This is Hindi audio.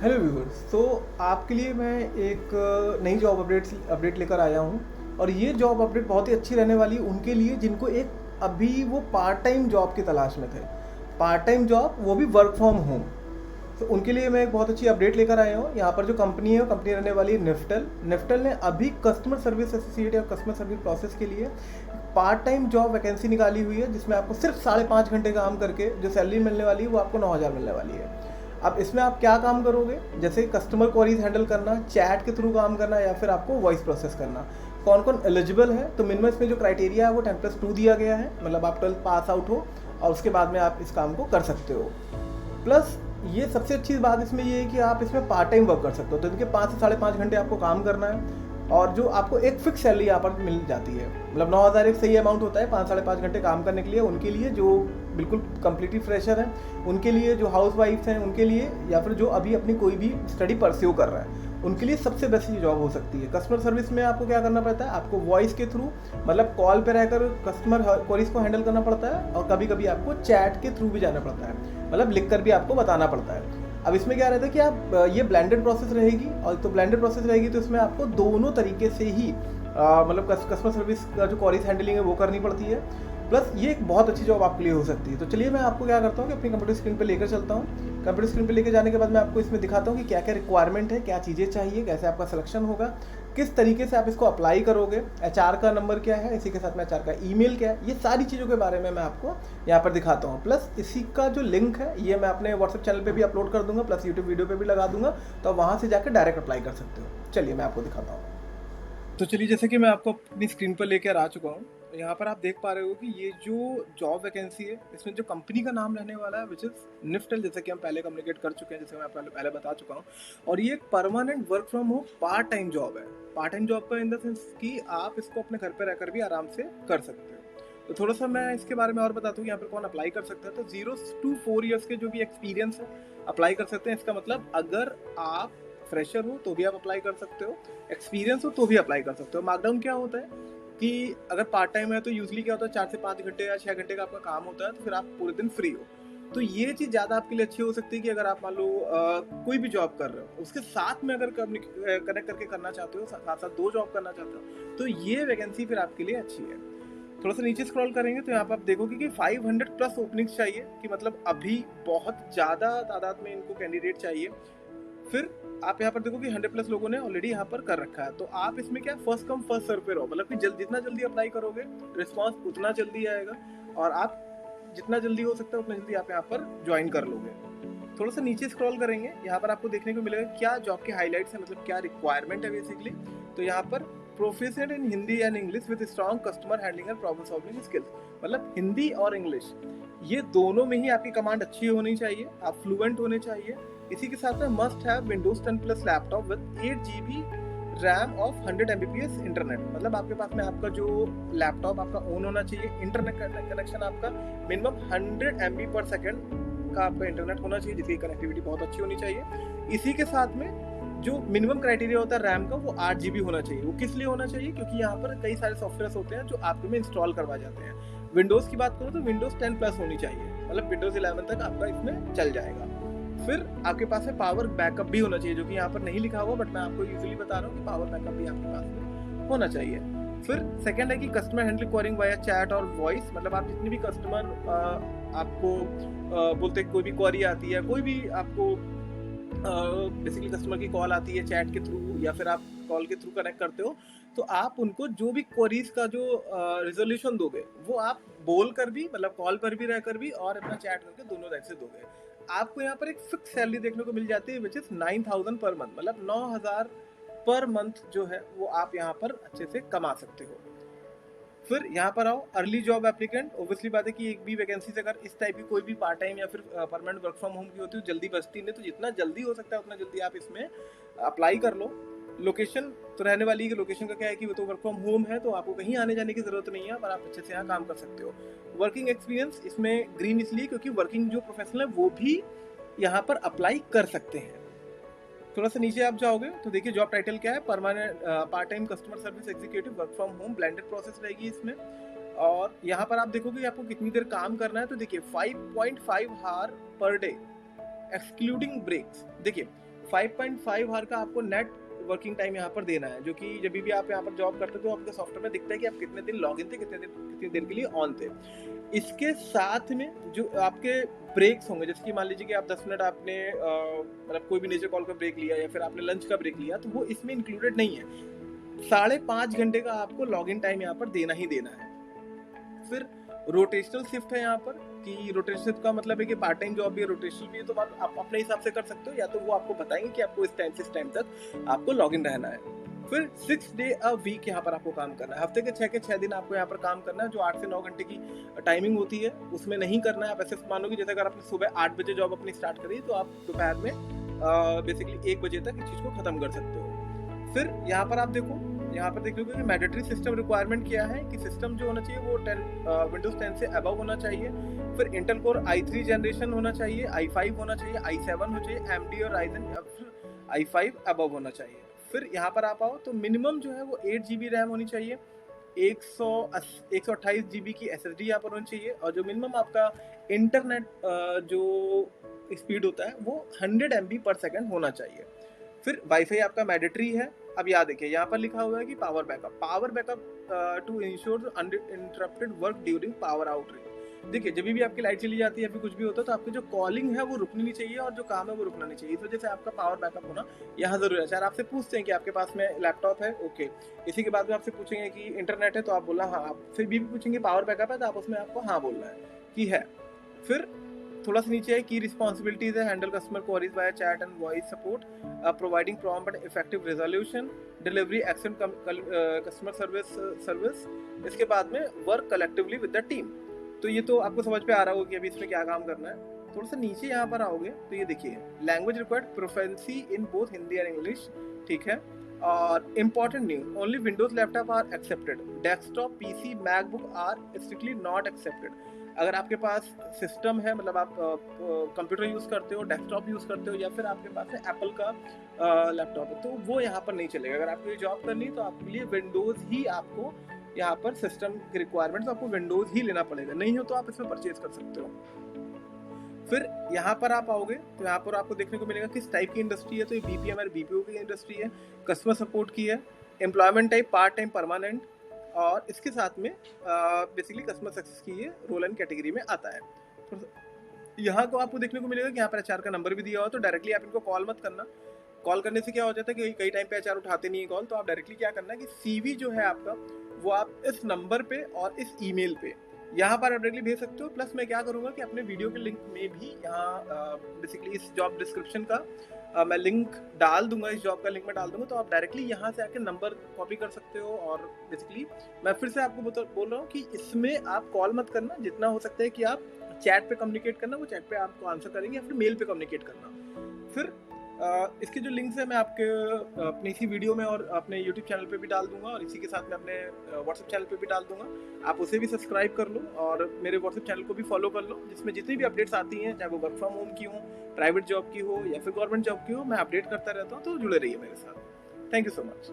Hello viewers. तो आपके लिए मैं एक नई जॉब अपडेट लेकर आया हूँ। और ये जॉब अपडेट बहुत ही अच्छी रहने वाली है उनके लिए जिनको एक अभी वो पार्ट टाइम जॉब की तलाश में थे। पार्ट टाइम जॉब, वो भी वर्क फ्रॉम होम। तो उनके लिए मैं एक बहुत अच्छी अपडेट लेकर आया हूँ। यहाँ पर जो कंपनी है वो कंपनी रहने वाली है निफ्टल। निफ्टल ने अभी कस्टमर सर्विस एसोसिएट या कस्टमर सर्विस प्रोसेस के लिए पार्ट टाइम जॉब वैकेंसी निकाली हुई है, जिसमें आपको सिर्फ 5.5 घंटे काम करके जो सैलरी मिलने वाली है वो आपको 9,000 मिलने वाली है। अब इसमें आप क्या काम करोगे, जैसे कस्टमर क्वेरीज हैंडल करना, चैट के थ्रू काम करना, या फिर आपको वॉइस प्रोसेस करना। कौन कौन एलिजिबल है, तो मिनिमम इसमें जो क्राइटेरिया है वो 10+2 दिया गया है, मतलब आप 12 पास आउट हो और उसके बाद में आप इस काम को कर सकते हो। प्लस ये सबसे अच्छी बात इसमें ये है कि आप इसमें पार्ट टाइम वर्क कर सकते हो। तो देखिए 5 से 5.5 घंटे आपको काम करना है और जो आपको एक फिक्स सैलरी यहाँ पर मिल जाती है। मतलब 9,000 एक सही अमाउंट होता है 5 5.5 घंटे काम करने के लिए। उनके लिए जो बिल्कुल कम्प्लीटली फ्रेशर हैं, उनके लिए जो हाउस वाइफ्स हैं उनके लिए, या फिर जो अभी अपनी कोई भी स्टडी परस्यू कर रहा है उनके लिए सबसे बेस्ट ये जॉब हो सकती है। कस्टमर सर्विस में आपको क्या करना पड़ता है, आपको वॉइस के थ्रू, मतलब कॉल पे रहकर कस्टमर क्वेरीज को हैंडल करना पड़ता है, और कभी कभी आपको चैट के थ्रू भी जाना पड़ता है, मतलब लिख कर भी आपको बताना पड़ता है। अब इसमें क्या रहता है कि आप ये ब्लेंडेड प्रोसेस रहेगी, और तो ब्लेंडेड प्रोसेस रहेगी तो इसमें आपको दोनों तरीके से ही मतलब कस्टमर सर्विस का जो क्वेरीज हैंडलिंग है वो करनी पड़ती है। प्लस ये एक बहुत अच्छी जॉब आपके लिए हो सकती है। तो चलिए मैं आपको क्या करता हूँ कि अपनी कंप्यूटर स्क्रीन पे लेकर चलता हूँ। कंप्यूटर स्क्रीन पे लेकर जाने के बाद मैं आपको इसमें दिखाता हूँ कि क्या क्या रिक्वायरमेंट है, क्या चीज़ें चाहिए, कैसे आपका सिलेक्शन होगा, किस तरीके से आप इसको अप्लाई करोगे, एचआर का नंबर क्या है, इसी के साथ में एचआर का ईमेल क्या है, ये सारी चीज़ों के बारे में मैं आपको यहाँ पर दिखाता हूँ। प्लस इसी का जो लिंक है ये मैं अपने व्हाट्सएप चैनल पे भी अपलोड कर दूंगा, प्लस यूट्यूब वीडियो पे भी लगा दूंगा, तो वहाँ से जाकर डायरेक्ट अप्लाई कर सकते हो। चलिए मैं आपको दिखाता हूँ। तो चलिए, जैसे कि मैं आपको अपनी स्क्रीन पर लेकर आ चुका हूँ, तो यहाँ पर आप देख पा रहे हो कि ये जो जॉब वैकेंसी है इसमें जो कंपनी का नाम रहने वाला है विच इज़ निफ्टल, जैसे कि हम पहले कम्युनिकेट कर चुके हैं, जैसे मैं पहले बता चुका हूँ। और ये एक permanent work from home part time job है। पार्ट टाइम जॉब का इन द सेंस कि आप इसको अपने घर पर रहकर भी आराम से कर सकते हो। तो थोड़ा सा मैं इसके बारे में और बताता हूँ यहाँ पर कौन अप्लाई कर सकता है। तो 0 to 4 ईयर्स के जो भी एक्सपीरियंस है अप्लाई कर सकते हैं। इसका मतलब अगर आप फ्रेशर हो तो भी आप अप्लाई कर सकते हो, एक्सपीरियंस हो तो भी अप्लाई कर सकते हो। मार्कडाउन क्या होता है कि अगर पार्ट टाइम है तो यूजली क्या होता है 4 से 5 घंटे या 6 घंटे का आपका काम होता है, तो फिर आप पूरे दिन फ्री हो। तो ये चीज़ ज़्यादा आपके लिए अच्छी हो सकती है कि अगर आप मान लो कोई भी जॉब कर रहे हो उसके साथ में अगर कनेक्ट करके करना चाहते हो, साथ साथ 2 जॉब करना चाहते हो, तो ये वैकेंसी फिर आपके लिए अच्छी है। थोड़ा सा नीचे स्क्रॉल करेंगे तो यहाँ पर आप देखोगे कि 500+ ओपनिंग्स चाहिए, कि मतलब अभी बहुत ज़्यादा तादाद में इनको कैंडिडेट चाहिए। फिर आप यहाँ पर देखो कि 100+ लोगों ने ऑलरेडी यहाँ पर कर रखा है। तो आप इसमें क्या फर्स्ट कम फर्स्ट सर्व पे रहो, मतलब कि जितना जल्दी अप्लाई करोगे रिस्पांस उतना जल्दी आएगा, और आप जितना जल्दी हो सकता है उतना जल्दी आप यहाँ पर ज्वाइन कर लोगे। थोड़ा सा नीचे स्क्रॉल करेंगे, यहाँ पर आपको देखने को मिलेगा क्या जॉब के हाईलाइट्स है, मतलब क्या रिक्वायरमेंट है बेसिकली। तो यहाँ पर proficient in Hindi and English with strong customer handling and problem solving skills, मतलब हिंदी और इंग्लिश ये दोनों में ही आपकी कमांड अच्छी होनी चाहिए, आप फ्लुएंट होने चाहिए। इसी के साथ में must have Windows 10+ laptop with 8 GB RAM of 100 Mbps internet, मतलब आपके पास में आपका जो लैपटॉप आपका ऑन होना चाहिए, इंटरनेट कनेक्शन आपका मिनिमम 100 MB/सेकेंड का आपका इंटरनेट होना चाहिए, जिसकी कनेक्टिविटी बहुत अच्छी होनी चाहिए। इसी के साथ में जो मिनिमम क्राइटेरिया होता है रैम का वो 8 GB होना चाहिए। वो किस लिए होना चाहिए, क्योंकि यहाँ पर कई सारे सॉफ्टवेयर होते हैं जो आपके में इंस्टॉल करवा जाते हैं। विंडोज़ की बात करूँ तो विंडोज़ 10+ होनी चाहिए, मतलब विंडोज़ 11 तक आपका इसमें चल जाएगा। फिर आपके पास में पावर बैकअप भी होना चाहिए, जो कि यहाँ पर नहीं लिखा हुआ, बट मैं आपको यूजुअली बता रहा हूँ कि पावर बैकअप भी आपके पास में होना चाहिए। फिर सेकंड है कि customer handle quarrying via chat और वॉइस, मतलब आप जितनी भी कस्टमर आपको बोलते कोई भी क्वेरी आती है, कोई भी आपको बेसिकली कस्टमर की कॉल आती है चैट के थ्रू या फिर आप कॉल के थ्रू कनेक्ट करते हो, तो आप उनको जो भी क्वेरीज का जो रिजोल्यूशन दोगे वो आप बोल कर भी, मतलब कॉल पर भी रहकर भी और अपना चैट करके दोनों तरह से दोगे। आपको यहाँ पर एक फिक्स सैलरी देखने को मिल जाती है विच इज 9,000 पर मंथ, मतलब 9,000 पर मंथ जो है वो आप यहाँ पर अच्छे से कमा सकते हो। फिर यहाँ पर आओ अर्ली जॉब एप्लीकेंट, ऑब्वियसली बात है कि एक भी वैकेंसी से अगर इस टाइप की कोई भी पार्ट टाइम या फिर परमानेंट वर्क फ्रॉम होम की होती है जल्दी बचती नहीं, तो जितना जल्दी हो सकता है उतना जल्दी आप इसमें अप्लाई कर लो। लोकेशन तो रहने वाली है कि लोकेशन का क्या है कि वो तो वर्क फ्रॉम होम है, तो आपको कहीं आने जाने की जरूरत नहीं है, पर आप अच्छे से यहाँ काम कर सकते हो। वर्किंग एक्सपीरियंस इसमें ग्रीन इसलिए क्योंकि वर्किंग जो प्रोफेशनल है वो भी यहाँ पर अप्लाई कर सकते हैं। थोड़ा सा नीचे आप जाओगे तो देखिए जॉब टाइटल क्या है, permanent part time customer service executive work from home, blended process रहेगी इसमें। और यहाँ पर आप देखोगे आपको कितनी देर काम करना है, तो देखिए 5.5 our per day excluding breaks. देखिए 5.5 आवर का आपको नेट वर्किंग टाइम यहाँ पर देना है, जो कि जब भी आप यहाँ पर जॉब करते हो तो आपके सॉफ्टवेयर में दिखता है कि आप कितने दिन लॉग इन थे, कितनी देर के लिए ऑन थे। इसके साथ में जो आपके ब्रेक्स होंगे, जैसे कि मान लीजिए कि आप 10 मिनट आपने मतलब कोई भी नेचर कॉल का ब्रेक लिया या फिर आपने लंच का ब्रेक लिया, तो वो इसमें इंक्लूडेड नहीं है। 5.5 घंटे का आपको लॉग इन टाइम यहाँ पर देना ही देना है। फिर रोटेशनल शिफ्ट है यहाँ पर, कि रोटेशनल शिफ्ट का मतलब है कि पार्ट टाइम जॉब भी है, रोटेशनल भी है, तो आप अपने हिसाब से कर सकते हो, या तो वो आपको बताएंगे कि आपको इस टाइम से इस टाइम तक आपको लॉग इन रहना है। फिर 6 डे अ वीक यहाँ पर आपको काम करना है, हफ्ते के 6 दिन आपको यहाँ पर काम करना है, जो 8 से 9 घंटे की टाइमिंग होती है उसमें नहीं करना है। आप ऐसे मानो कि जैसे अगर आपने सुबह 8 बजे जॉब अपनी स्टार्ट करी तो आप दोपहर में बेसिकली 1 बजे तक इस चीज़ को खत्म कर सकते हो। फिर यहाँ पर आप देखो, यहाँ पर देखोगे कि मैंडेटरी सिस्टम रिक्वायरमेंट क्या है, कि सिस्टम जो होना चाहिए वो विंडोज 10 से अबव होना चाहिए। फिर इंटेल कोर i3 जनरेशन होना चाहिए, i5 होना चाहिए, i7 होना चाहिए, AMD और Ryzen i5 अबव होना चाहिए। फिर यहाँ पर आप आओ तो मिनिमम जो है वो 8 GB रैम होनी चाहिए, 128 GB की SSD यहाँ पर होनी चाहिए, और जो मिनिमम आपका इंटरनेट जो स्पीड होता है वो 100 MB पर सेकेंड होना चाहिए। फिर वाईफाई आपका मैंडेटरी है। अब याद देखिए यहाँ पर लिखा हुआ है कि power backup to ensure uninterrupted work during power outage. देखिए जब भी आपकी लाइट चली जाती है या फिर कुछ भी होता है तो आपकी जो कॉलिंग है वो रुकनी नहीं चाहिए और जो काम है वो रुकना नहीं चाहिए। इस वजह से आपका पावर बैकअप होना यहाँ जरूरी है। चाहे आपसे पूछते हैं कि आपके पास में लैपटॉप है, ओके, इसी के बाद में आपसे पूछेंगे कि इंटरनेट है तो आप बोलना हाँ, आप फिर भी पूछेंगे पावर बैकअप है तो आप उसमें आपको हाँ बोलना है कि है। फिर थोड़ा सा नीचे है की रिस्पॉन्सिबिलिटीज है, handle customer queries by chat and voice support, providing prompt and effective resolution, delivery action customer service. इसके बाद में work collectively with the team. तो ये तो आपको समझ पे आ रहा होगा कि अभी इसमें क्या काम करना है। थोड़ा सा नीचे यहाँ पर आओगे तो ये देखिए language required proficiency in both Hindi and English, ठीक है। और important news, only Windows laptop are accepted, desktop PC MacBook are strictly not accepted. अगर आपके पास सिस्टम है, मतलब आप कंप्यूटर यूज़ करते हो, डेस्कटॉप यूज़ करते हो, या फिर आपके पास है एप्पल का लैपटॉप है, तो वो यहाँ पर नहीं चलेगा। अगर आपको ये जॉब करनी है तो आपके लिए विंडोज़ ही आपको यहाँ पर सिस्टम की रिक्वायरमेंट्स आपको विंडोज़ ही लेना पड़ेगा, नहीं हो तो आप इसमें परचेज कर सकते हो। फिर यहाँ पर आप आओगे तो यहाँ पर आपको देखने को मिलेगा किस टाइप की इंडस्ट्री है। तो ये BPM और BPO की इंडस्ट्री है, कस्टमर सपोर्ट की है, employment type part time permanent, और इसके साथ में बेसिकली कस्टमर सक्सेस की ये रोल एंड कैटेगरी में आता है। तो यहाँ को आपको देखने को मिलेगा कि यहाँ पर HR का नंबर भी दिया हुआ, तो डायरेक्टली आप इनको कॉल मत करना। कॉल करने से क्या हो जाता है कि कई टाइम पे HR उठाते नहीं है कॉल, तो आप डायरेक्टली क्या करना है कि CV जो है आपका वो आप इस नंबर पे और इस ईमेल पे यहाँ पर आप डायरेक्टली भेज सकते हो। प्लस मैं क्या करूँगा कि अपने वीडियो के लिंक में भी यहाँ बेसिकली इस जॉब डिस्क्रिप्शन का मैं लिंक डाल दूंगा, इस जॉब का लिंक मैं डाल दूंगा, तो आप डायरेक्टली यहाँ से आके नंबर कॉपी कर सकते हो। और बेसिकली मैं फिर से आपको बोल रहा हूँ कि इसमें आप कॉल मत करना, जितना हो सकता है कि आप चैट पे कम्युनिकेट करना, वो चैट पे आपको आंसर करेंगे, या फिर मेल पे कम्युनिकेट करना। फिर इसके जो लिंक्स है मैं आपके अपने इसी वीडियो में और अपने YouTube चैनल पे भी डाल दूंगा, और इसी के साथ मैं अपने WhatsApp चैनल पे भी डाल दूंगा। आप उसे भी सब्सक्राइब कर लो और मेरे WhatsApp चैनल को भी फॉलो कर लो, जिसमें जितनी भी अपडेट्स आती हैं, चाहे वो वर्क फ्रॉम होम की हो, प्राइवेट जॉब की हो, या फिर गवर्नमेंट जॉब की हो, मैं अपडेट करता रहता हूँ। तो जुड़े रहिए मेरे साथ। Thank you so much.